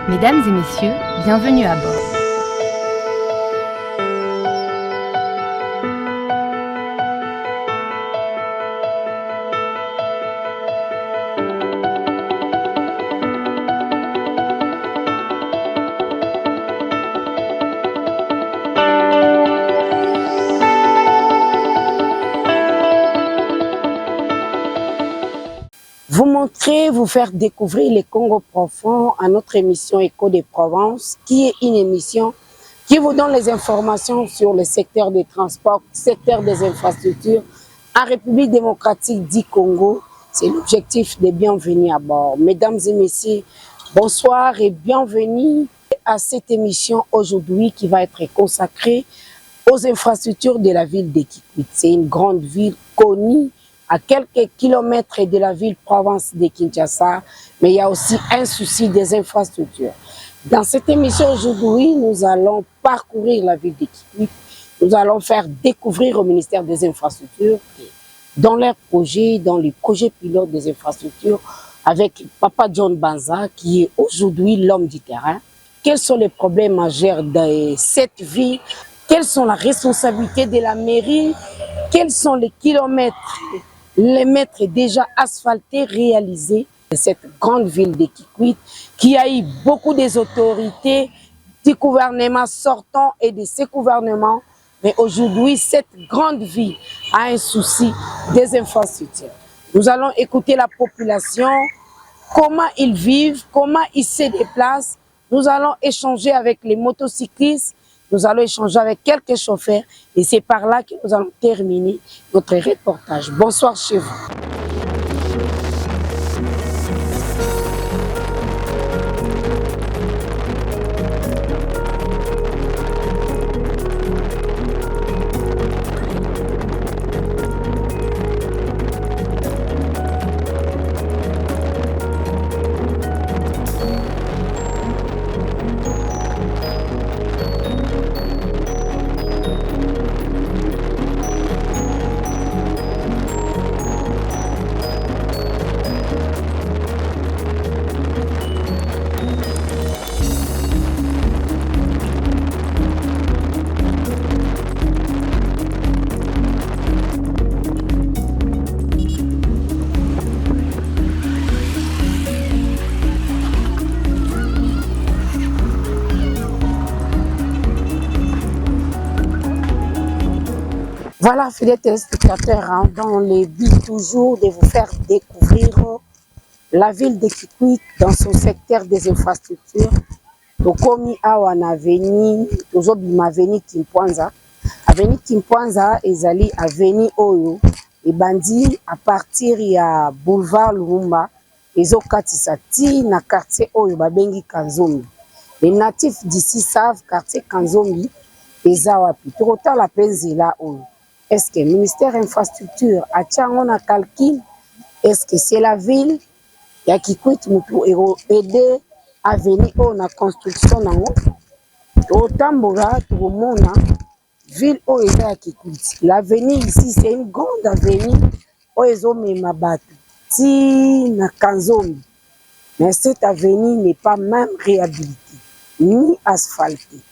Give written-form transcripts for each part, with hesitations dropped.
Mesdames et messieurs, bienvenue à bord. Vous montrer, vous faire découvrir les Congo profonds à notre émission Écho des Provences, qui est une émission qui vous donne les informations sur le secteur des transports, secteur des infrastructures en République démocratique du Congo. C'est l'objectif de bienvenue à bord. Mesdames et messieurs, bonsoir et bienvenue à cette émission aujourd'hui qui va être consacrée aux infrastructures de la ville de Kikwit. C'est une grande ville connue à quelques kilomètres de la ville-province de Kinshasa, mais il y a aussi un souci des infrastructures. Dans cette émission aujourd'hui, nous allons parcourir la ville de Kikwit. Nous allons faire découvrir au ministère des Infrastructures, dans leurs projets, dans les projets pilotes des infrastructures, avec Papa John Banza, qui est aujourd'hui l'homme du terrain. Quels sont les problèmes majeurs de cette ville? Quelles sont les responsabilités de la mairie? Quels sont les kilomètres, les mètres déjà asphaltés réalisés de cette grande ville de Kikwit, qui a eu beaucoup des autorités du gouvernement sortant et de ces gouvernements. Mais aujourd'hui, cette grande ville a un souci des infrastructures. Nous allons écouter la population, comment ils vivent, comment ils se déplacent. Nous allons échanger avec les motocyclistes, nous allons échanger avec quelques chauffeurs et c'est par là que nous allons terminer notre reportage. Bonsoir chez vous. Voilà, fidèles téléspectateurs, dans le but toujours de vous faire découvrir la ville de Kikwit dans son secteur des infrastructures. Tokomi awa na avenue, tozobima avenue Kimpwanza. Avenue Kimpwanza ezali avenue oyo ebandi à partir ya boulevard Lumumba ezokatisa ti na quartier oyo babengi Kanzombi. Les natifs d'ici savent quartier Kanzombi eza wapi. Tokotala pe nzela oyo. Est-ce que le ministère de l'Infrastructure a un calcul? Est-ce que c'est la ville qui coûte pour aider à venir à la construction? Autant de la ville qui coûte. L'avenir ici, c'est une grande avenue. Mais cette avenue n'est pas même réhabilitée, ni asphaltée,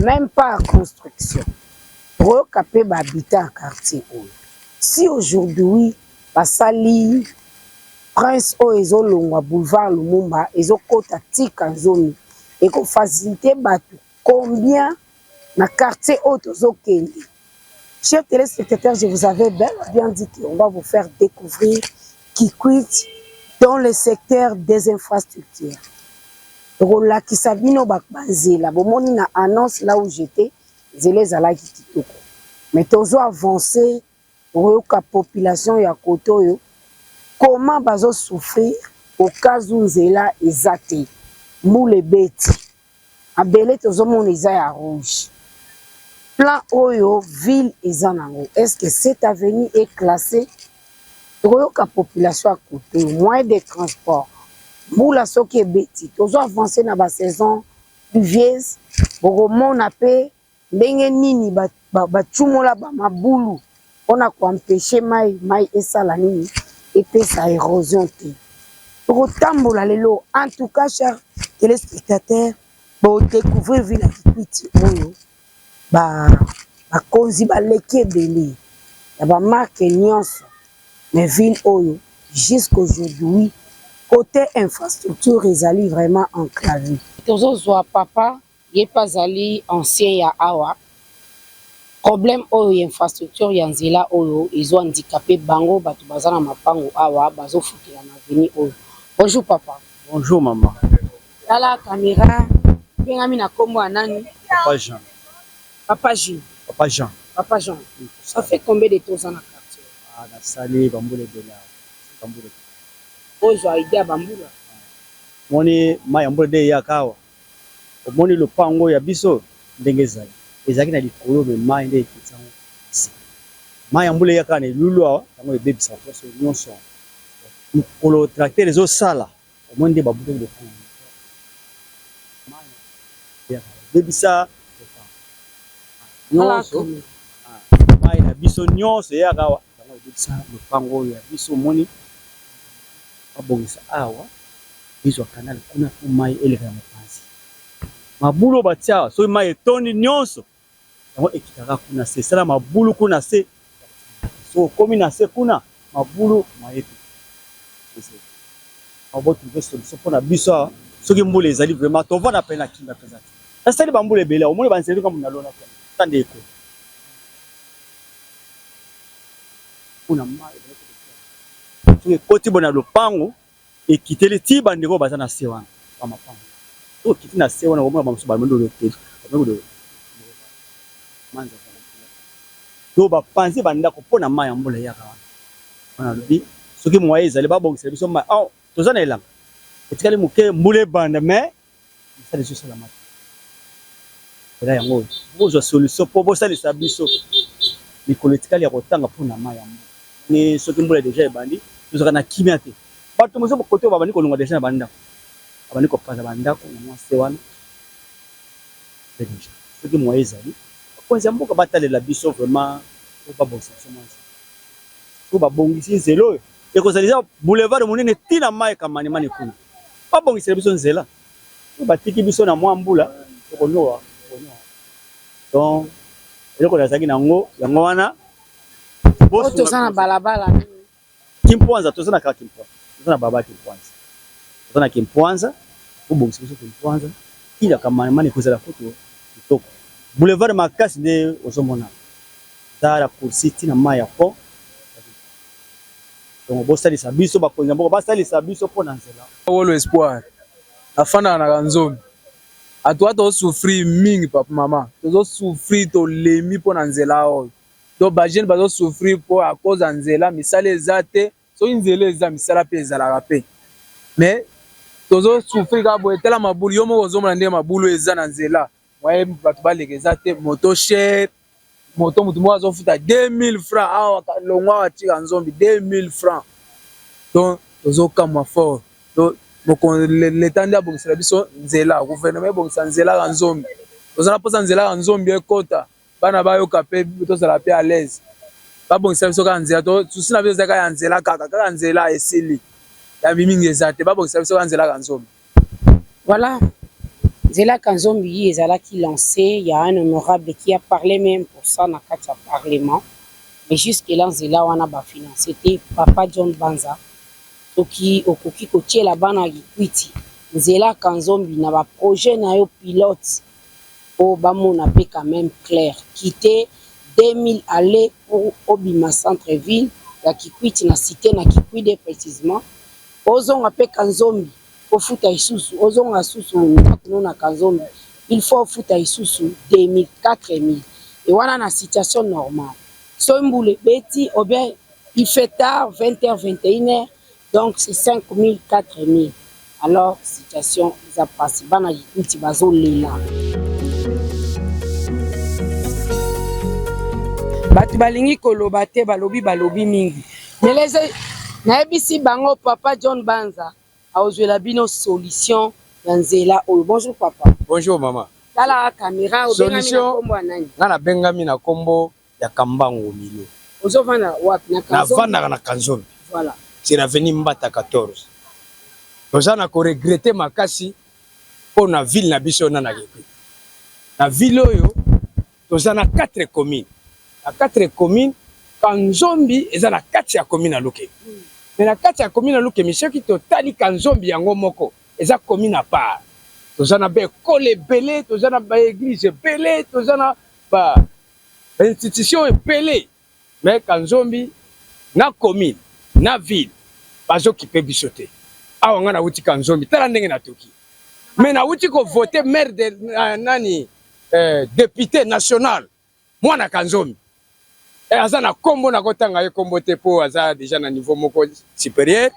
même pas en construction. Pour capter l'habitat en quartier. Si aujourd'hui, Basali, Prince Oezo Longwa, Boulevard Lumumba, Ezo Kota Tikanzomi, et qu'on facilite combien dans le quartier Otozo Kendi. Chers téléspectateurs, je vous avais bien dit qu'on va vous faire découvrir Kikwit dans le secteur des infrastructures. Rola Kisabino Bakbanzela, bomoni na annonce là où j'étais. Mais toujours avancé pour la population ya koto comment bazo souffrir au cas où nzela ezate moule beti abele tozo moniza ya rouge plan oyo ville ezanango. Est-ce que cette avenue est classée pour la population à côté moyen de transport moula soki beti tozo avancer na ba saison pluvieuse pour mon appel ndenge nini bachumola ba mabulu pona ko empêcher mai esala nini epesa érosion te. Rotambola lelo en tout cas chers téléspectateurs, bon découvrir ville à Kikwiti oyo ba konzi ba leki belé ya ba marque nyonso mais ville oyo jusqu'aujourd'hui côté infrastructure ezali vraiment enclavé. Tozozwa papa ye pas ali ancien ya awa problème oyo infrastructure ya nzela oyo ezo handicapé bango bato baza na mapango awa bazofukela na veni oyo. Bonjour papa. Bonjour maman. Tala caméra bengami na kombo anani? Papa Jean. Papa Jean. Papa Jean. Papa Jean. Ça fait combien de temps dans la quartier? Ah, na salé bambule de la. Bambule. Ozo a idée bambula. Moni ma yambule de yakawa. Moni le pango ya biso ndenge ezali. Ezaki na likolo me ma nde kitsango. Ma yambule yakane lulwa tango ebebisa poso nyonso. Mukolo tracteur ezo sala. Moni nde babute le pango. Bebisa nyonso. Ma na biso nyonso yakawa. Tango ebebisa le pango ya biso moni. Abongisa awa biso kanal kuna po mai eleka ya mopanzi mabulu batia so mai etoni nyonso yango ekitaka kuna se sala mabulu kuna se so komi na se kuna mabulu mayetu abo trouver solution pona biso soki mbula ezali vraiment tovana pena kinga pezati asali bambula ebele omoni banzeli comme na lona tande eko kuna mai soki ekoti bona lopango ekiteli ti bandeko baza na se wana ba mapango to kiti na se wana komona bamusu bamendo lotezo bamendo manza to bapanzi bandako mpona mai ya mbula yaka wana lobi soki moye ezali babongisela biso mai toza na elanga etikali moke mbula ebanda mais misala ezosala mata ela yango bozwa solution mpo bosalisa biso mikolo etikali ya kotanga mpona mai ya mbula ni soki mbula deja ebandi tozaka na kimia te bato mozo kote babandi kolonga deja na bandako abandi kopaza bandako na mwase wana deja soki moye ezali bakonzi ya mboka batalela biso vraiment po babongisa biso mwasi po babongisi nzela oyo ekozalisa boulevard monene ntina mai kamanimani kuna babongisela biso nzela po batiki biso na mwa mbula okonyoa donc eloko nazalaki nango yango wana toza na balabala Kimpwanza toza na kaka Kimpwanza toza na baba Kimpwanza toza na Kimpwanza ubongisa biso Kimpwanza ila kama mani kozala koto kitoko boulevard makasi nde ozomona dara pour city na maya po donc bosalisa biso bakonza mboko basalisa biso pona nzela wolo espoir afana na kanzombi atwa to souffrir mingi papa mama to souffrir to lemi pona nzela oyo to ba jeune bazo souffrir pour à cause nzela misala ezate so nzela eza misala pe ezalaka pe mais tozo souffrir ka bo etela mabulu yo moko zomona nde mabulu eza na nzela waye bato baleke ezate moto cher moto mutu moko azofuta 2000 francs awa longwa atika nzombi 2000 francs donc tozo kamwa fort donc l'état nde abongisela biso nzela gouvernement ebongisa nzela ka nzombi toza na posa nzela ka nzombi ekota bana bayoka pe tozala pe à l'aise babongisa biso ka nzela to susi na biso ezaka ya nzela kaka nzela esili ya mingi eza te babongisa biso ka nzela ka nzombi. Voilà, nzela ka nzombi ezalaki lancé, il y a un honorable qui a parlé même pour ça na kati ya parlement mais jusque là nzela wana ba financé te papa John Banza toki okoki kotiela bana Kikwiti nzela ka nzombi na ba projet na yo pilote au bamona pe quand même clair quitter 2000 aller pour obima centre-ville ya Kikwiti na cité na Kikwide précisément ozonga pe kanzombi ofuta isusu ozonga susu ndako na kanzombi il faut futa isusu 2000 4000 et wana na situation normale so mbule beti ou bien il fait tard 20h 21h donc c'est 5000 4000 alors situation za passe bana Kikwiti bazo lela batu balingi koloba te balobi mingi meleze naebisi bango papa John Banza aozwela bino solution ya nzela oyo. Bonjour papa. Bonjour maman. Tala caméra obengami na kombo nani? Ngana bengami na kombo ya Kambango Milo. Ozovana wapi na Kanzombi? Na vanda na Kanzombi. Voilà. C'est l'avenue Mbata 14. Tozana ko regretter makasi pour na ville na biso na na Kikwit. Na ville oyo toza na 4 communes. Na 4 communes Kanzombi eza na 4 ya commune à Luke. Mais na 4 ya commune à Luke monsieur qui totali Kanzombi yango moko eza commune à part. Toza na ba école belé, toza na ba église belé, toza na ba institution belé. Mais Kanzombi na commune na ville bazo kipe bisote. Awa nga na wuti Kanzombi tala ndenge na toki. Mais na wuti ko voter maire de nani député national mwana Kanzombi. Aza na kombo na kotanga ye kombo te po aza déjà na niveau moko supérieur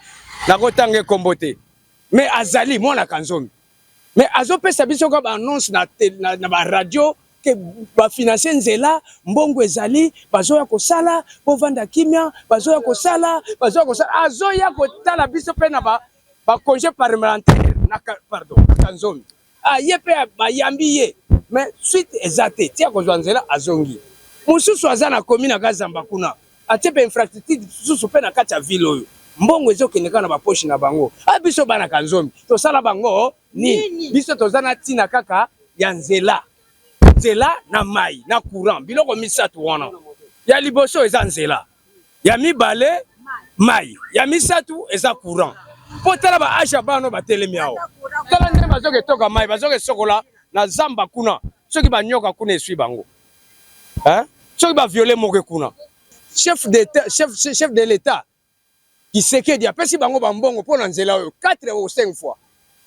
na kotanga ye kombo te. Mais azali mwana Kanzombi. Mais azo pesa biso ko ba annonce na ba radio que ba financer nzela mbongo ezali bazo ya kosala po vanda kimia bazo ya kosala azo ya kotala biso pe na ba congé parlementaire na pardon Kanzombi yepe ba yambi ye mais suite ezate tia ko nzela azongi mususu aza na commune Kazamba kuna atepe infrastructure susu pe na kati ya ville oyo mbongo ezokendeka na ba poche na bango biso bana Kanzombi to sala bango ni biso tozana tina kaka ya nzela na mai na courant biloko misatu wana ya liboso eza nzela ya mibale mai ya misatu eza courant po tala ba asha bano batelemi awo tala ndenge bazoke toka mai bazoke sokola na zamba kuna soki banyoka kuna esui bango soki ba violer moke kuna chef de l'état qui Tshisekedi apesi bango bambongo pona nzela oyo 4 ou 5 fois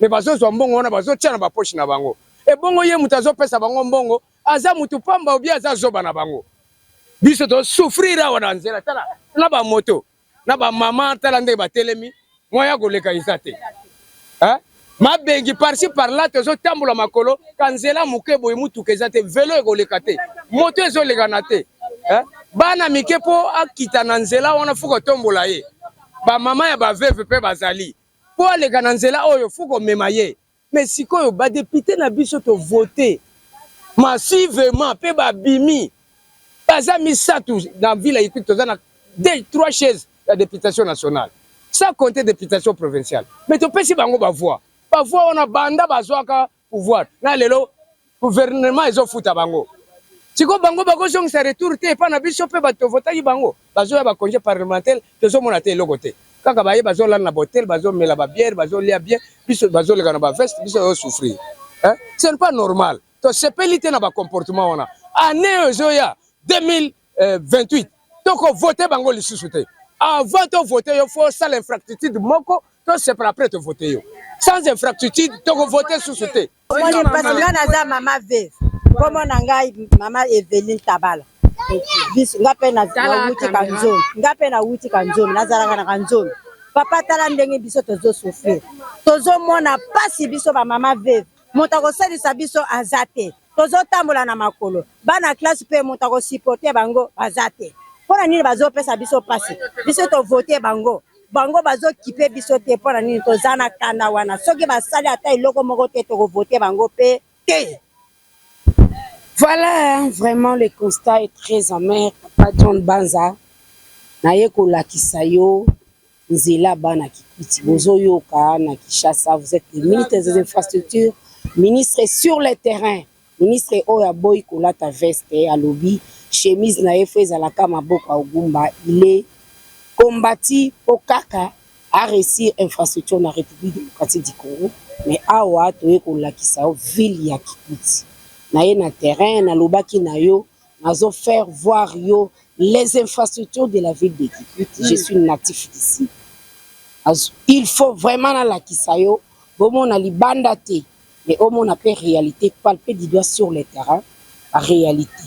mais bazozwa mbongo wana bazotia na ba poche na bango e bongo ye mutu azopesa bango mbongo aza mutu pamba obi aza zoba na bango biso to souffrir awa na nzela tala na ba moto na ba mama tala ndenge batelemi moya koleka izate mabengi par-ci par-là tozo tambola makolo kanzela muke boye mutu kezate velo ekoleka te moto ezoleka na te bana mike po akita na nzela wana fuko tombola ye ba mama ya ba veuve pe bazali po aleka na nzela oyo fuko mema ye mais sikoyo ba député na biso to voter massivement pe ba bimi baza misatu na ville ya Kikwit toza na 3 chaises la députation nationale sans compter députation provinciale mais to pesi bango ba voix wana banda bazwaka pouvoir na lelo gouvernement ezofuta bango siko bango bakozongisa retour te pa na biso pe bato votaki bango bazoya ba congé parlementaire tozomona te eloko te kaka baye bazolala na botel bazomela ba bière bazolia bien biso bazoleka na ba veste biso yo souffrir ce n'est pas normal to sepelite na ba comportement wana année ezoya 2028 toko voter bango lisusu te avant to voter yo faut ça l'infrastructure moko to c'est pas après te voter yo sans infrastructure toko voter lisusu te on parce que naza mama veuve comme na ngai mama Eveline Tabala bis ngape na wuti Kanzombi ngape na wuti Kanzombi nazalaka na Kanzombi papa tala ndenge biso tozo souffrir tozo mona pasi biso ba mama veuve monta ko salisa biso azate tozo tambola na makolo bana classe pe monta ko supporter bango azate pona nini bazo pesa biso pasi biso to voter bango bazo kipe biso te pona nini tozana kanda wana soki basali ata iloko moko te to voter bango pe te. Voilà, vraiment le constat est très amer. Papa John Banza, naye kolakisa yo nzela bana Kikwit bozo yoka na Kinshasa, vous êtes le ministre des infrastructures, ministre sur le terrain, ministre oya boy kolata veste à lobby, chemise na efeza la kama boka ogumba, il est combattu au kaka à réussir infrastructure na République démocratique du Congo, mais awa toye kolakisa yo ville ya Kikwit. Naye na terrain na lobaki na yo nazo faire voir yo les infrastructures de la ville de Kikwit. Je suis natif d'ici. Il faut vraiment na la kisayo bomo na libanda te mais au mon appel réalité palper du doigt sur le terrain la réalité.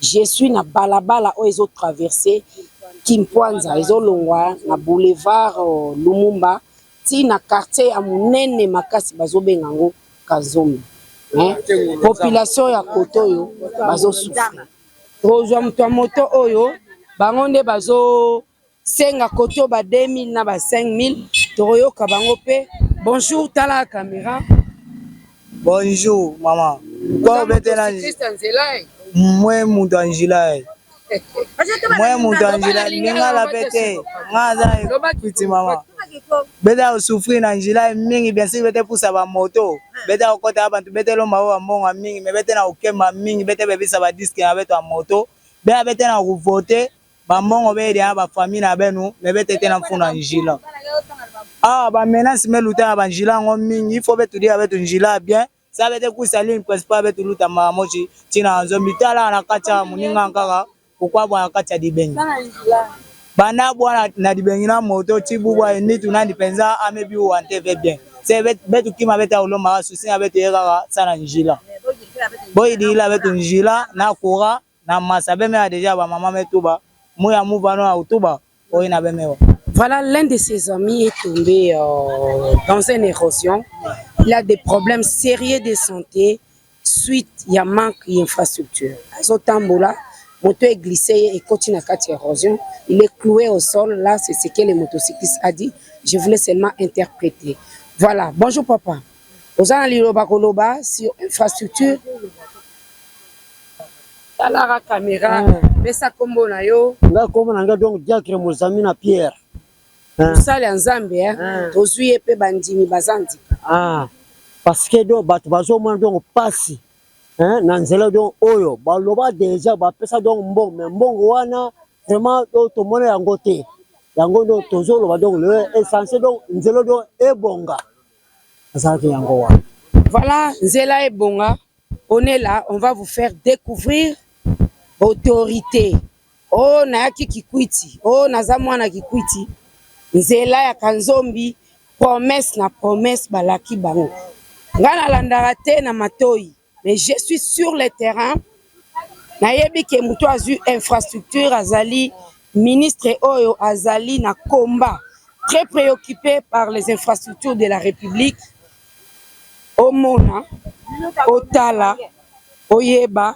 Je suis na balabala o ezo traverser Kimpwanza ezo longwa na boulevard Lumumba ti na quartier ya munene makasi bazo bengango Kanzombi. Population ya koto yo bazo souffrir. Tozwa mtu moto oyo bango nde bazo senga koto ba 2000 na ba 5000 toroyoka bango pe. Bonjour tala la caméra. Bonjour maman. Kwa betela moi mutu anjila. Moi mutu anjila linga la pete ngaza Equity mama beta usufri na njila mingi bien sûr bete pusa ba moto beta okota abantu bete lo mawa mbonga mingi me bete na okema mingi bete bebisa ba disque na beto a moto bete na kuvote ba mbongo be ya ba famille na benu me bete tena mfuna njila ba menace me luta ba njila ngo mingi il faut betu dia betu njila bien ça bete kusa ligne principal betu luta ma mochi tina nzombi tala na kacha muninga nkaka pourquoi bwana kacha dibengi bana bwana na dibengi na moto tibu bwa ni tunandi penza amebi wante ve bien c'est betu kima beta uloma susi na betu yeka sana njila boy dila betu njila na kura na masabe me déjà ba mama metuba muya muvano na utuba oyi na bemewa. Voilà, l'un de ses amis est tombé dans une érosion. Il a des problèmes sérieux de santé suite il y a manque d'infrastructure. Azotambola, moto est glissé et continue à quatre érosion. Il est cloué au sol. Là, c'est ce que le motocycliste a dit. Je voulais seulement interpréter. Voilà. Bonjour papa. Aux Liloba Koloba sur infrastructure. Talara caméra. Mais ça comme on a yo. Nga comme on a donc diacre Mozamina Pierre. Ça les Nzambe hein. Tozui pe bandimi bazandi. Parce que do bato bazo man donc passi. Na nzela donc oyo baloba déjà ba pesa donc mbongo mais mbongo wana vraiment to mona yango te. Yango do tozolo ba donc le essentiel donc nzela donc ebonga. Ça qui yango wana. Voilà, nzela ebonga. On est là, on va vous faire découvrir autorité. Oh nayaki Kikwiti. Oh nazamwana Kikwiti. Nzela ya Kanzombi promesse na promesse balaki bango. Ngana landara te na matoi. Mais je suis sur le terrain. Nayebi ke muto azu infrastructure azali ministre Oyo azali na combat. Très préoccupé par les infrastructures de la République. Omona, Otala, Oyeba,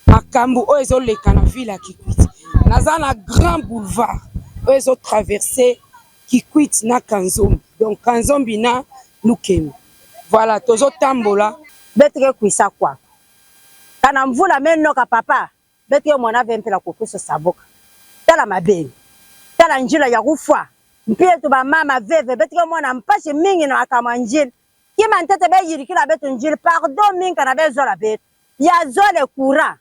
Akambu, Oezo Lekana ville à Kikwiti. Nazana grand boulevard. Oezo traversé Kikwiti na Kanzombi. Donc Kanzombi na Lukemi. Voilà, tozo tambola. Betre kuisa kwa. Kana mvula meno ka papa. Betre mwana vempe la kokuso saboka. Tala mabeni. Tala njila ya rufwa. Mpie tu ba mama veve. Betre mwana mpashe mingi na akamanjili. Kima ntete be yirikila betu njili. Pardon mingi kana be zola betu. Ya zole kura.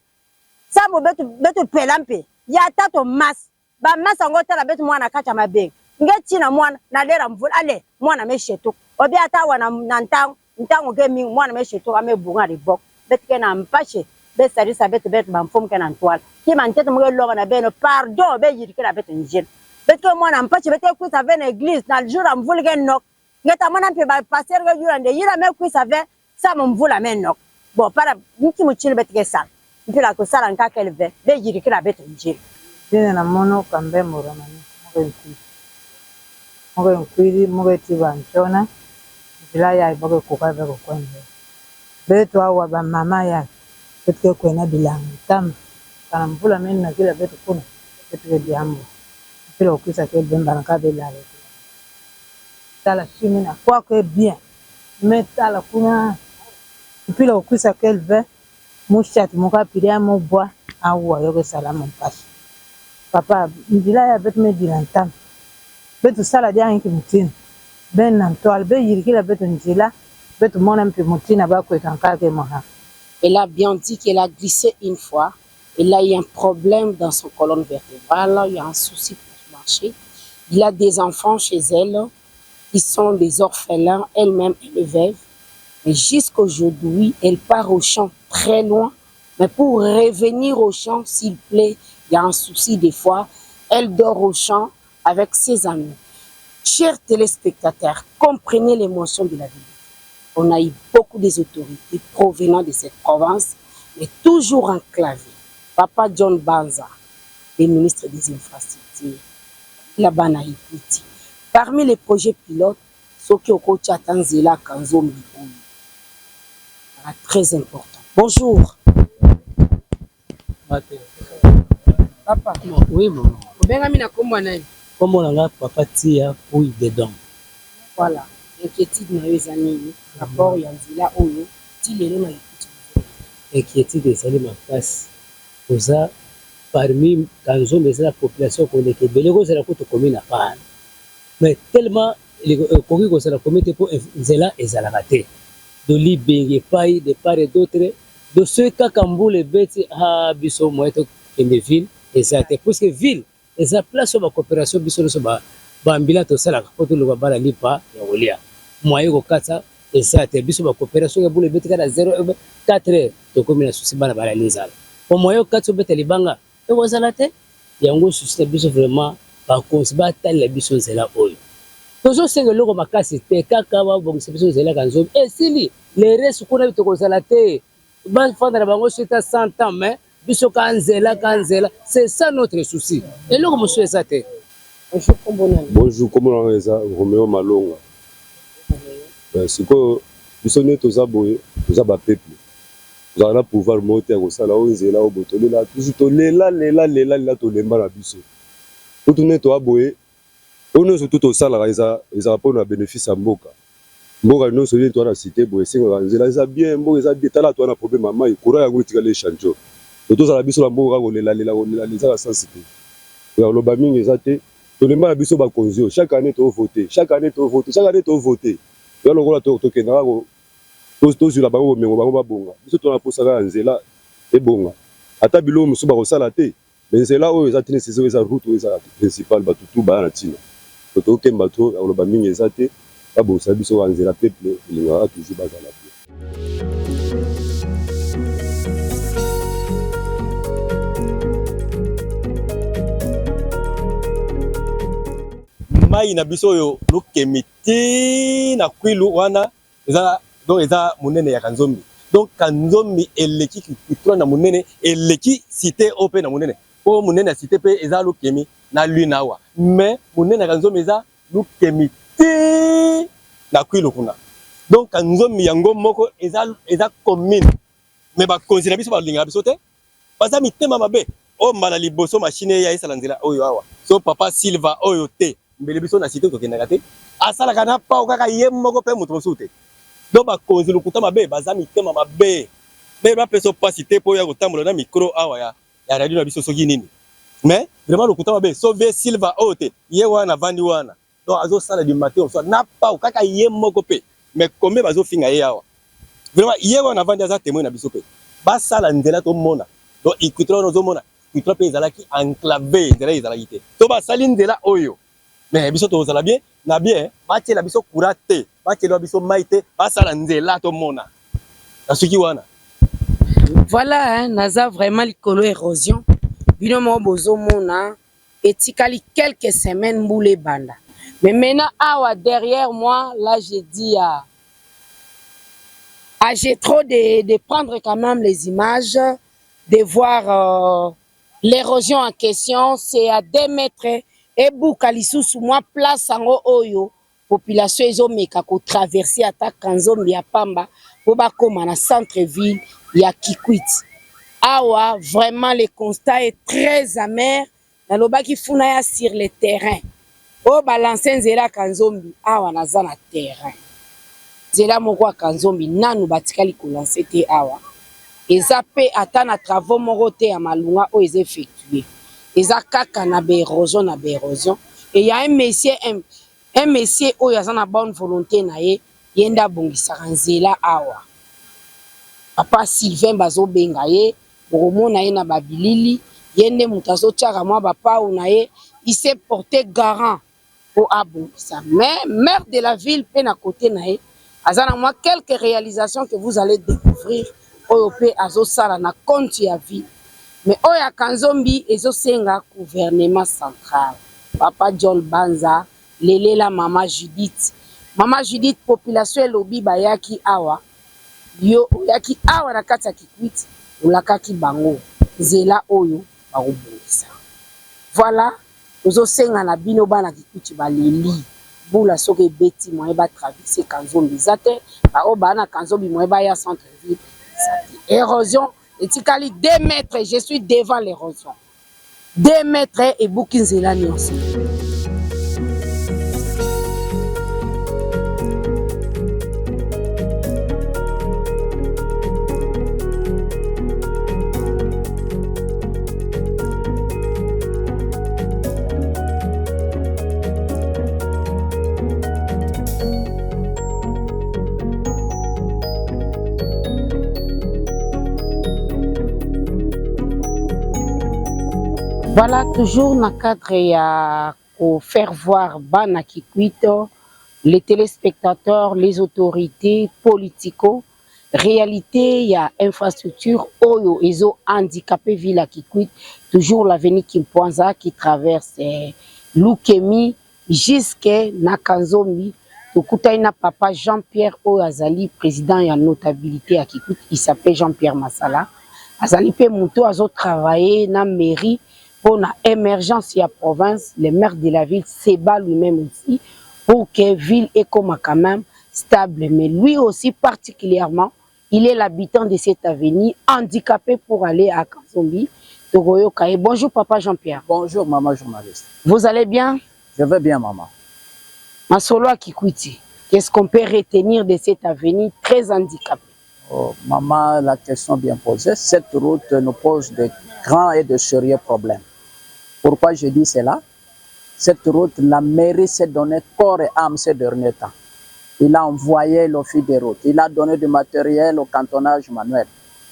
Sabu betu pelampe. Ya tato mas. Ba masa ngote la betu mwana kacha mabeni. Ngeti na mwana na lera mvula. Ale mwana meshetu. Obi ata wana nantangu. Ntango ke mwana meshetu ame bunga ribok. Betke na mpashe. Be sarisa betu bamfom ke na ntwala. Kima ntete mwe loba na beno. Pardon be yirikila betu njili. Betke mwana mpashe bete kuisa ve na église. Na jura mvuli ke nok. Ngeta mwana mpe ba passer ke jura nde. Yira me kuisa ve. Sa mvula me nok. Bon para nki mchili betke sa. Mpila kusala nkakele ve. Be yirikila betu njili. Dine na mono kambe moramani. Mwe nkwiri mwe tiba nchona. Jila ya iboge kuka bego kwende. Betu awa ba mama ya. Betu kwena bilangu. Tamu. Kana mvula meni na kila betu kuna. Betu ke diambo. Mpila ukisa ke bemba na kabe lale. Tala chimi na kwa ke bien. Metala kuna. Mpila ukisa ke lve. Mushati muka piria mubwa. Awa yoke salama mpashi. Papa, njila ya betu me dilantamu. Betu sala dia inki mutini. Ben na mtoal be yirikila betu njila. Betu mona mpi mutina bako ekankake moha. Elle a bien dit qu'elle a glissé une fois. Elle a eu un problème dans son colonne vertébrale. Il y a un souci pour marcher. Il a des enfants chez elle. Ils sont des orphelins. Elle-même, elle est veuve. Mais jusqu'aujourd'hui, elle part au champ très loin. Mais pour revenir au champ, s'il plaît, il y a un souci des fois. Elle dort au champ avec ses amis. Chers téléspectateurs, comprenez l'émotion de la vie. On a eu beaucoup des autorités provenant de cette province, mais toujours enclavées. Papa John Banza, le ministre des Infrastructures, là-bas na Equity. Parmi les projets pilotes, Soki Okocha Tanzela Kanzombi, très important. Bonjour. Papa. Oui, maman. Comment on a papa tia pouille dedans. Voilà. Inquiétude na yo zanini. Rapport ya nzela oyo. Ti lelo na Equity. Inquiétude ezali makasi. Oza parmi Kanzombe c'est la population qu'on est que belego c'est la côte commune à part mais tellement les koki ko c'est la communauté pour zela ezalakate de libérer pas de part et d'autre de ceux qui kambule beti ha biso moeto in the ville et ça était parce que ville et ça place sur la coopération biso so ba ambila to sala ko to lo ba lipa ya olia moyo ko kata et ça était biso ba coopération ya bule beti kana 0.4 to commune susi bana bala lizala au moyo kata beti libanga et wazalate yango susi biso vraiment ba consiba tal la biso zela oyo toujours c'est le makasi te kaka ba bongisa biso zela Kanzombe et sili les restes qu'on a to wazalate ban fandra bango c'est 100 ans mais biso kanzela c'est ça notre souci et là monsieur ça te bonjour comment on est ça Roméo Malonga siko biso ne toza boye toza ba peuple toza na pouvoir monter ko sala onzela o botolela toujours to lela to lemba na biso tout ne to aboye ono surtout to sala eza pour na bénéfice à mboka non celui to na cité boye singa nzela eza bien mboka eza bien tala to na problème mama ikura yango tikale chanjo to sala biso la mboka ko lela eza la sensité ya loba mingi eza te to lemba na biso ba konzio chaque année to voter ya longola to kenda to sur la bango mengo bango babonga biso to na posaka nzela e bonga ata bilo musu ba ko sala te mais nzela oyo eza tene saison eza route eza principal ba tutu ba na tina to kemba to ya loba mingi eza te ba bo sa biso wa nzela peuple linga toujours bazala bien mai na biso yo lokemiti na kwilu wana eza donc eza munene ya Kanzombe donc Kanzombe eleki kitro na munene eleki cité open na munene po munene cité pe eza lokemi na lunawa mais munene ya Kanzombe eza lokemiti na kwilu kuna donc Kanzombe yango moko eza commune mais ba konzila biso ba linga biso te baza mitema mabe o mbala liboso machine ya isala nzela oyo awa so papa Silva oyo te mbele biso na cité to kendaka te asala kana pa okaka ye moko pe mutu mosute do ba konzi lukuta mabe baza mitema mabe be ba peso pasité po ya kotambola na micro awa ya radio na biso soki nini mais vraiment lukuta mabe so be Silva oyo te ye wana vandi wana donc azo sala du matin so na pa okaka ye moko pe mais combien bazo finga ye awa vraiment ye wana vandi aza témoin na biso pe ba sala nzela to mona donc ikutro no zo mona ikutro pe ezalaki enclavé nzela ezalaki te to ba sali nzela oyo mais biso to zala bien na bien batie la biso kurate batie la biso maite basala nzela to mona na suki wana voilà hein, naza vraiment likolo érosion bino mo bozo mona etikali quelques semaines boule banda mais maintenant awa derrière moi là j'ai dit j'ai trop de prendre quand même les images de voir l'érosion en question c'est à 2 mètres et buka lisusu mwa place ango oyo population ezomeka ko traverser ata Kanzombe ya pamba po bakoma na centre ville ya Kikwit awa vraiment le constat est très amer nalobaki funa ya sur le terrain o balancer nzela Kanzombe awa naza na terrain nzela moko ya Kanzombe nanu batikali ko lancer te awa eza pe ata na travaux moko te ya malunga o eza effectué eza kaka na bérosion et il y a un monsieur oyo aza na bonne volonté na ye yenda bongisaka nzela awa papa Sylvain bazobenga ye bokomona ye na babilili yende mutu azotiaka mwa bapau na ye il s'est porté garant po abongisa mais maire de la ville pe na côté na ye aza na mwa quelques réalisations que vous allez découvrir oyo pe azosala na compte ya ville mais oya Kanzombe ezosenga gouvernement central papa John Banza lelela mama Judith population elobi bayaki awa yo oyaki awa na kati ya Kikwit olakaki bango nzela oyo bakobongisa voilà tozosenga na bino bana Kikwit baleli bula soki ebeti moye batraverse Kanzombe eza te bao bana Kanzombe moye baya centre ville érosion etikali 2 mètres je suis devant l'érosion 2 mètres et buki nzela nyonso Voilà, toujours dans le cadre pour faire voir Bana Kikwito, les téléspectateurs, les autorités, politico, réalité, il y a infrastructure, Oyo, ils ont handicapé Villa Kikwit, toujours l'avenue Kimpoanza qui traverse Lukemi jusqu'à Nakanzombi. Tukutaina papa Jean-Pierre Oazali, président et en notabilité à Kikwit, il s'appelle Jean-Pierre Massala. Azali pe Mouto a travaillé dans la mairie pour l'émergence de la province, le maire de la ville se bat lui-même aussi pour que la ville est comme quand même stable. Mais lui aussi particulièrement, il est l'habitant de cette avenue, handicapé pour aller à Kanzombi. Bonjour papa Jean-Pierre. Bonjour maman journaliste. Vous allez bien? Je vais bien maman. Masolo Kikwiti, qu'est-ce qu'on peut retenir de cette avenue très handicapée? Oh, maman, la question bien posée. Cette route nous pose de grands et de sérieux problèmes. Pourquoi je dis cela? Cette route, la mairie s'est donné corps et âme ces derniers temps. Il a envoyé l'office des routes, il a donné du matériel au cantonnage manuel,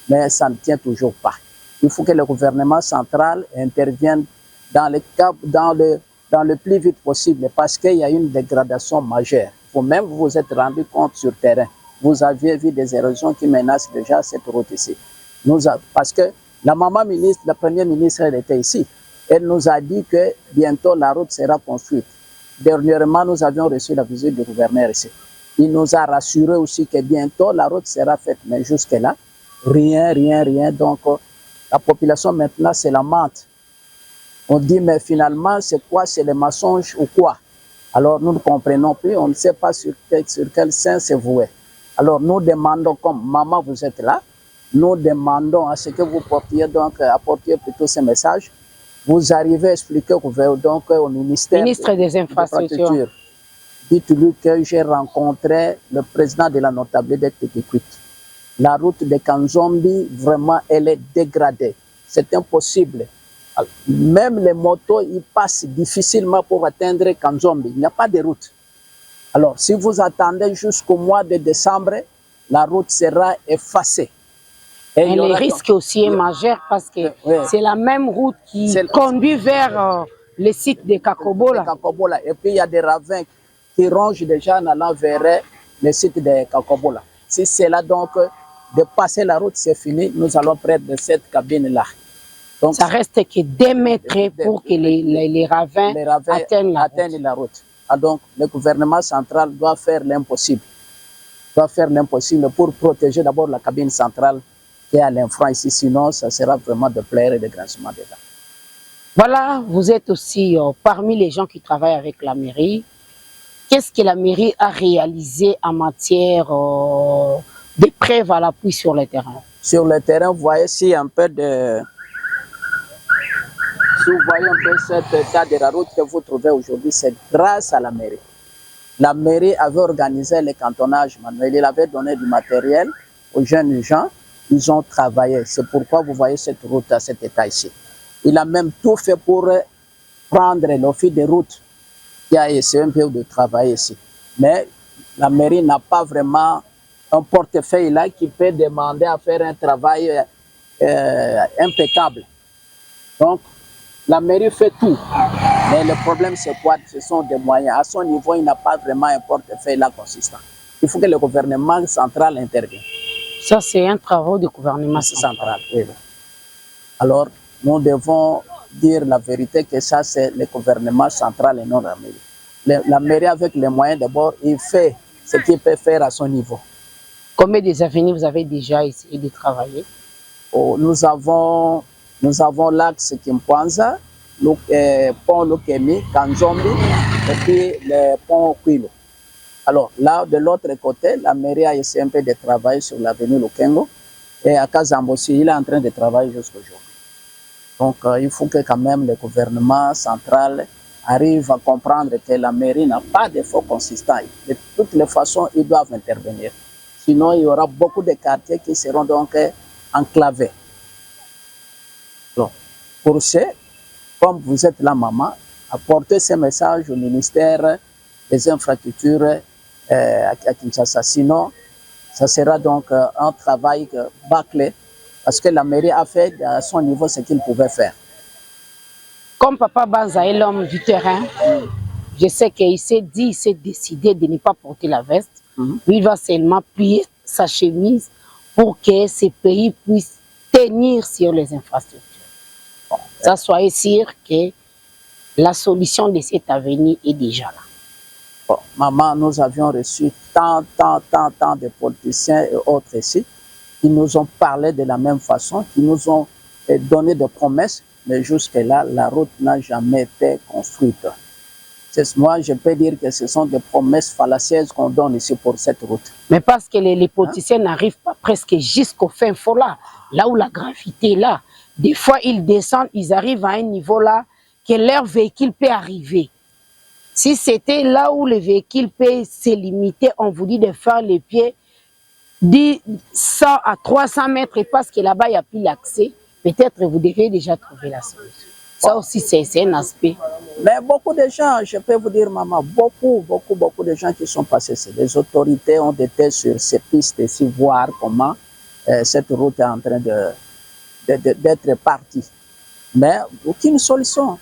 mais ça ne tient toujours pas. Il faut que le gouvernement central intervienne dans le plus vite possible parce qu'il y a une dégradation majeure. Vous-même, vous vous êtes rendu compte sur terrain. Vous aviez vu des érosions qui menacent déjà cette route ici. Parce que la maman ministre, la première ministre, elle était ici. Elle nous a dit que bientôt la route sera construite. Dernièrement, nous avions reçu la visite du gouverneur ici. Il nous a rassuré aussi que bientôt la route sera faite. Mais jusque-là, rien. Donc, la population maintenant, c'est la menthe. On dit, mais finalement, c'est quoi? C'est les mensonges ou quoi? Alors, nous ne comprenons plus. On ne sait pas sur quel sein c'est voué. Alors, nous demandons, comme maman, vous êtes là, nous demandons à ce que vous apportiez plutôt ces messages. Vous arrivez à expliquer donc, au ministre des Infrastructures. Dites-lui que j'ai rencontré le président de la notabilité de Kikwit. La route de Kanzombi, vraiment, elle est dégradée. C'est impossible. Alors, même les motos, ils passent difficilement pour atteindre Kanzombi. Il n'y a pas de route. Alors, si vous attendez jusqu'au mois de décembre, la route sera effacée. Et le risque aussi est majeur parce que c'est la même route qui conduit vers le site de Kakobola. Et puis, il y a des ravins qui rongent déjà en allant vers le site de Kakobola. Si c'est là, donc, de passer la route, c'est fini, nous allons prendre cette cabine-là. Donc, ça reste que 2 mètres pour que les ravins atteignent la route. Ah, donc, le gouvernement central doit faire l'impossible. Pour protéger d'abord la cabine centrale qui est à l'infra ici. Sinon, ça sera vraiment de plaire et de grincement des dents. Voilà, vous êtes aussi parmi les gens qui travaillent avec la mairie. Qu'est-ce que la mairie a réalisé en matière de preuves à l'appui sur le terrain? Sur le terrain, vous voyez ici un peu de... Si vous voyez un peu cet état de la route que vous trouvez aujourd'hui, c'est grâce à la mairie. La mairie avait organisé le cantonnage manuel, il avait donné du matériel aux jeunes gens, ils ont travaillé. C'est pourquoi vous voyez cette route à cet état ici. Il a même tout fait pour prendre l'office de route qui a essayé un peu de travailler ici. Mais la mairie n'a pas vraiment un portefeuille là qui peut demander à faire un travail impeccable. Donc, la mairie fait tout. Mais le problème, c'est quoi? Ce sont des moyens. À son niveau, il n'a pas vraiment un portefeuille là consistant. Il faut que le gouvernement central intervienne. Ça, c'est un travail du gouvernement central. Oui. Alors, nous devons dire la vérité que ça, c'est le gouvernement central et non la mairie. La mairie, avec les moyens, d'abord, il fait ce qu'il peut faire à son niveau. Combien des avenues vous avez déjà essayé de travailler? Nous avons l'axe Kimpoanza, le pont Lukemi, Kanzombi, et puis le pont Kwilo. Alors là, de l'autre côté, la mairie a essayé un peu de travailler sur l'avenue Lukengo, et à Kazambo aussi, il est en train de travailler jusqu'aujourd'hui. Donc il faut que quand même le gouvernement central arrive à comprendre que la mairie n'a pas d'effort consistant. De toutes les façons, ils doivent intervenir. Sinon, il y aura beaucoup de quartiers qui seront donc enclavés. Donc, pour ce, comme vous êtes la maman, apportez ces messages au ministère des Infrastructures à Kinshasa. Sinon, ça sera donc un travail bâclé parce que la mairie a fait à son niveau ce qu'il pouvait faire. comme Papa Banza est l'homme du terrain, je sais qu'il s'est dit, il s'est décidé de ne pas porter la veste. Il va seulement plier sa chemise pour que ce pays puisse tenir sur les infrastructures. Bon, ça, soyez sûr que la solution de cet avenir est déjà là. Bon, maman, nous avions reçu tant de politiciens et autres ici qui nous ont parlé de la même façon, qui nous ont donné des promesses, mais jusque-là, la route n'a jamais été construite. Moi, je peux dire que ce sont des promesses fallacieuses qu'on donne ici pour cette route. Mais parce que les politiciens n'arrivent pas presque jusqu'au fin fond là où la gravité est là. Des fois, ils descendent, ils arrivent à un niveau là que leur véhicule peut arriver. Si c'était là où le véhicule peut se limiter, on vous dit de faire les pieds 100 à 300 mètres parce que là-bas, il n'y a plus l'accès. Peut-être vous devez déjà trouver la solution. Ça aussi, c'est un aspect. Mais beaucoup de gens, je peux vous dire, maman, beaucoup de gens qui sont passés ici. Les autorités ont été sur ces pistes ici, voir comment cette route est en train d'être partie. Mais aucune solution.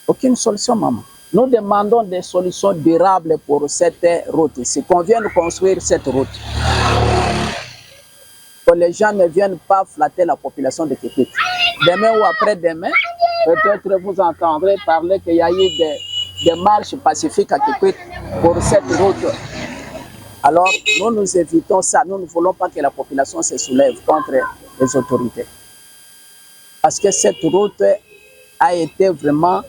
Aucune solution, maman. Nous demandons des solutions durables pour cette route ici. Qu'on vienne construire cette route. Que les gens ne viennent pas flatter la population de Kipik. Demain ou après-demain, peut-être vous entendrez parler qu'il y a eu des marches pacifiques à Kipik pour cette route. Alors, nous évitons ça. Nous ne voulons pas que la population se soulève contre les autorités. Parce que cette route a été vraiment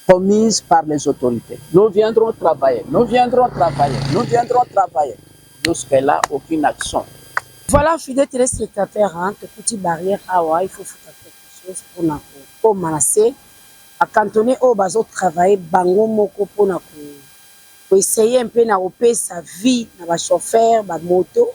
promise par les autorités. Nous viendrons travailler. Jusque-là, aucune action. Voilà, fidèles téléspectateurs, hein, petite barrière, il faut faire quelque chose pour menacer, à cantonner au bateau travailler, bango moko pour essayer un peu de sa vie, na chauffeur, ba moto,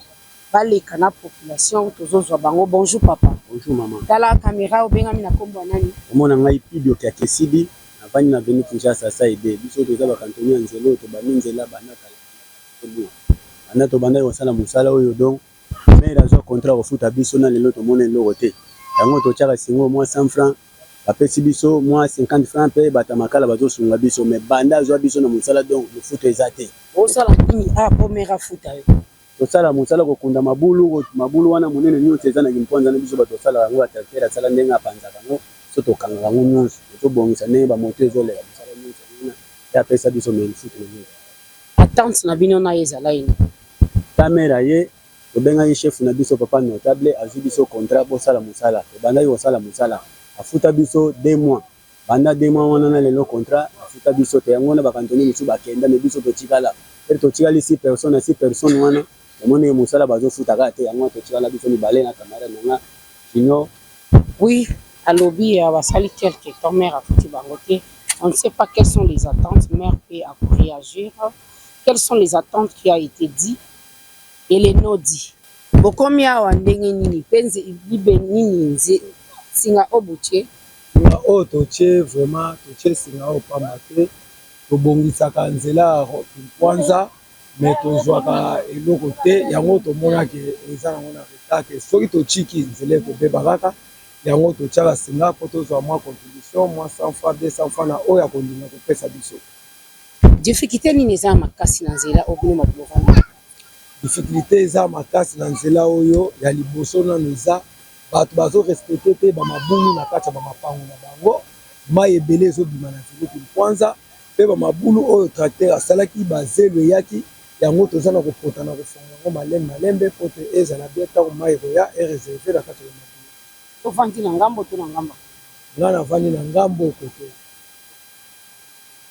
ba les canaux population, tous autres bango. Bonjour papa. Bonjour maman. Dans la caméra, ou bien amina kombo nani. Mon angai pidio kia kesidi, avani na venu Kinshasa sa ide, biso toza ba cantonner nzelo to baninzela banaka. Ana to banda yosala musala oyo donc mais la contrat au foot à biso na lelo to mona lelo te. Yango to tchaka singo moi 100 francs, apesi biso moi 50 francs pe batamakala bazo sunga biso mais banda zo biso na musala donc le foot ezate. O sala nini a pomera foot ayo. To sala musala ko kunda mabulu wana monene nyonso ezana kimponza na biso bato sala yango atakera sala ndenga panza kango so to kanga yango nyonso to bongisa ne ba moto ezole ya sala nyonso na ya pesa biso mais le foot nyonso. Attente na bino na ezala ini. Kamera ye obenga ye chef na biso papa notable azu biso contrat pour sala musala banda yo sala musala afuta biso 2 mois banda 2 mois wana na lelo contrat afuta biso te yango na bakantoni misu bakenda me biso to tikala to tikali 6 personnes wana mone musala bazo futa ka te yango to tikala biso ni balé na camara nanga sinon oui alobi basali quelque temps mère afuti bangote on ne sait pas quelles sont les attentes mère peut réagir quelles sont les attentes qui a été dit et les non-dits. Bokomi awa ndenge nini penze bibe nini nze singa obuche singa o toche vraiment toche singa o pamate to bongisa kanzela kwanza mais tozwaka eloko te yango tomona ke eza nango na retard ke soki tochiki nzela ekobeba kaka yango totyaka singa po tozwa mwa contribution mwa 100 francs 200 francs na oyo akondima kopesa biso. Difficulté nini eza makasi na nzela obino mabovana. Difficulté eza makasi na nzela oyo ya liboso nano eza bato bazo respecte te bamabulu na kati ya bamapango na bango mai ebele ezobima na nzela kwanza mpe bamabulu oyo tracteur asalaki bazelo eyaki yango toza na kopota na kofonga yango malembe po te ezala bien ntango mai ekoya ereserve na kati ya bamabulu. Ovandi na ngambo to na ngamba? Nga navandi na ngambo kote.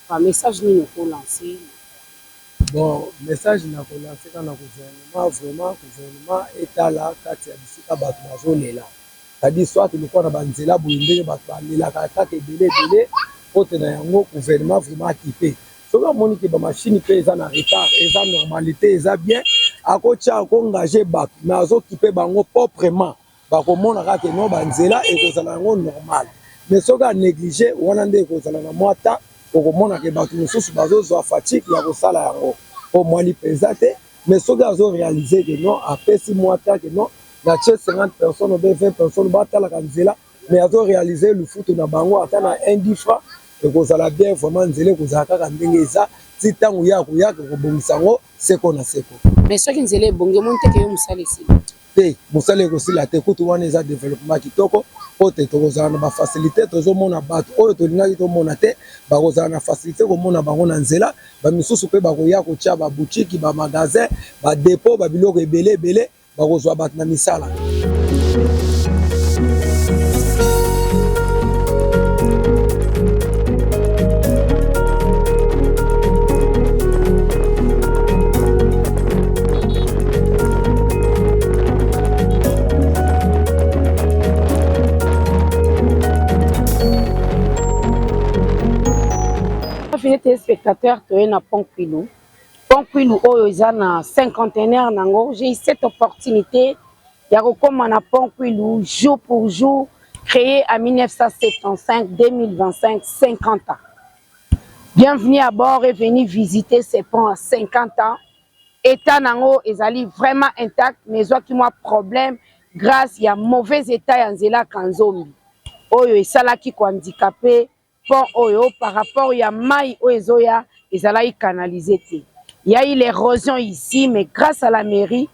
Ba message nini okolancer? Bon, message na kolancer kana gouvernement vraiment gouvernement etala kati ya bisika bato bazolela. C'est-à-dire soit tulikuwa na banzela boyindenge bato balelaka kaka ebele pote na yango gouvernement vraiment akipe. Soki amoni ke bamashini mpe eza na retard eza normalité eza bien akotia akoengage bato mais azokipe bango proprement bakomona kaka no banzela ekozala yango normal mais soki anéglige wana nde ekozala na mwa ta okomona ke bato mosusu bazozwa fatigue ya kosala yango po mwani mpenza te mais soki azoréalise ke non apesi mwa ta ke non natie 50 personnes obe 20 personnes batalaka nzela mais azo réaliser le foot na bango ata na 10 francs et kozala bien vraiment nzela kozala kaka ndenge eza ti tango ya koyaka kobongisa ngo seko na seko mais soki nzela ebonge monte ke yo mosala esili te mosala ekosila te kutu wana eza développement kitoko po te tokozala na bafacilité tozomona bato oyo tolingaki tomona te bakozala na facilité komona bango na nzela bamisusu mpe bakoya kotia babutiki bamagasin badepo babiloko ebele ebele bakozwa bato na misala. Téléspectateurs, tu es na Pont Kwilu. Pont Kwilu, oyo eza na 50aire nango. J'ai eu cette opportunité de recommander na Pont Kwilu jour pour jour, créé en 1975, 2025, 50 ans. Bienvenue à bord et venez visiter ces ponts à 50 ans. État nango ezali vraiment intact, mais soit qui moi problème grâce il y a mauvais état yanzela kanzombi. Oyo esalaki ko handicapé. Pont oyo par rapport ya mai oezoya ezalaki canalisé te. Il y a eu l'érosion ici, mais grâce à la mairie,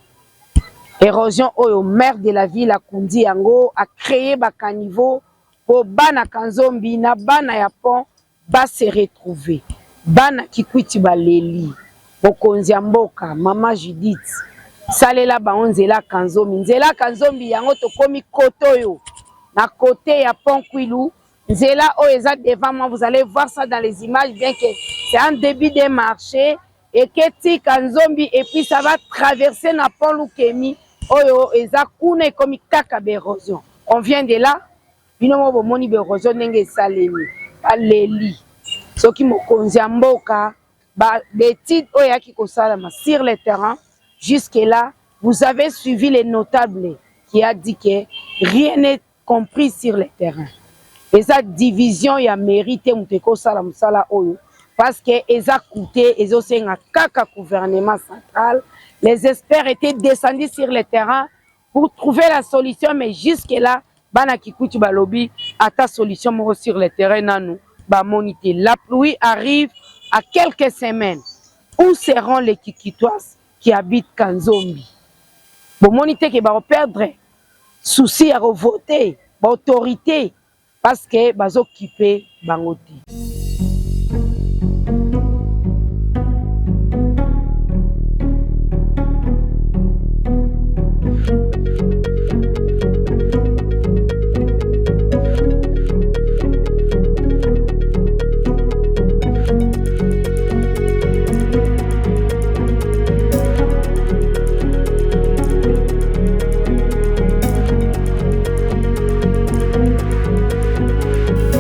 érosion oyo maire de la ville a kundi yango a créé ba caniveau pour bana kanzombi na bana ya pont ba se retrouver. Bana kikwiti baleli. Bokonzi ya mboka mama Judith salela ba onzela kanzombi nzela kanzombi yango to komi koto yo na côté ya Pont Kwilu. Nzela oeza devant moi, vous allez voir ça dans les images, bien que c'est un début de marché et que ti kanzombi et puis ça va traverser na pont Lukemi oyo eza kuna comme kaka d'érosion. On vient de là, binomo bomoni d'érosion ndenge salemi baleli. Soki mokonzi ya mboka ba l'étude oya ki kosalama sur le terrain jusque là, vous avez suivi les notables qui a dit que rien n'est compris sur le terrain. Et sa division ya mérité muteko sala musala oyo parce que eza coûté ezo senga kaka gouvernement central. Les experts étaient descendus sur le terrain pour trouver la solution, mais jusque là bana kikuti balobi ata solution moko sur le terrain nanu ba monité. La pluie arrive à quelques semaines. Où seront les Kikitois qui habitent Kanzombi? Bon monité que ba perdre souci à voter ba autorité parce que bazo occupé bangoti.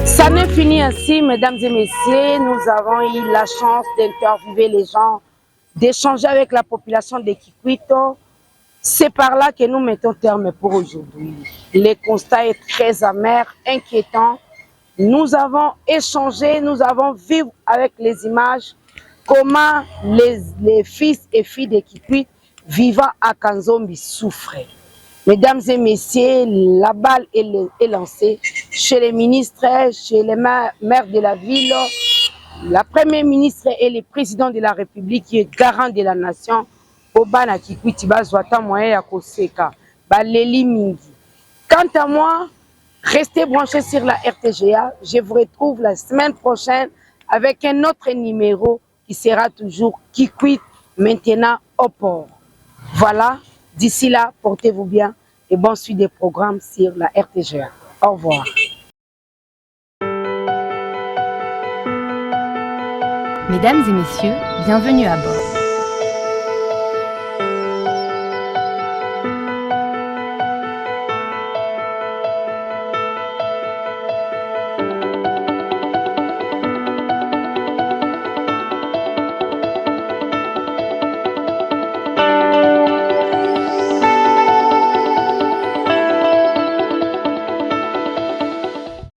Ça n'est fini ainsi, mesdames et messieurs. Nous avons eu la chance d'interviewer les gens, d'échanger avec la population de Kikwito. C'est par là que nous mettons terme pour aujourd'hui. Le constat est très amer, inquiétant. Nous avons échangé, nous avons vu avec les images comment les fils et filles de Kikwito vivant à Kanzombi souffraient. Mesdames et messieurs, la balle est lancée chez les ministres, chez les maires de la ville, la première ministre et le président de la République qui est garant de la nation. Obana Kikwiti bazwata moyen ya koseka baleli mingi. Quant à moi, restez branchés sur la RTGA. Je vous retrouve la semaine prochaine avec un autre numéro qui sera toujours Kikwit maintenant au port. Voilà, d'ici là, portez-vous bien et bonne suite des programmes sur la RTGA. Au revoir. Mesdames et messieurs, bienvenue à bord.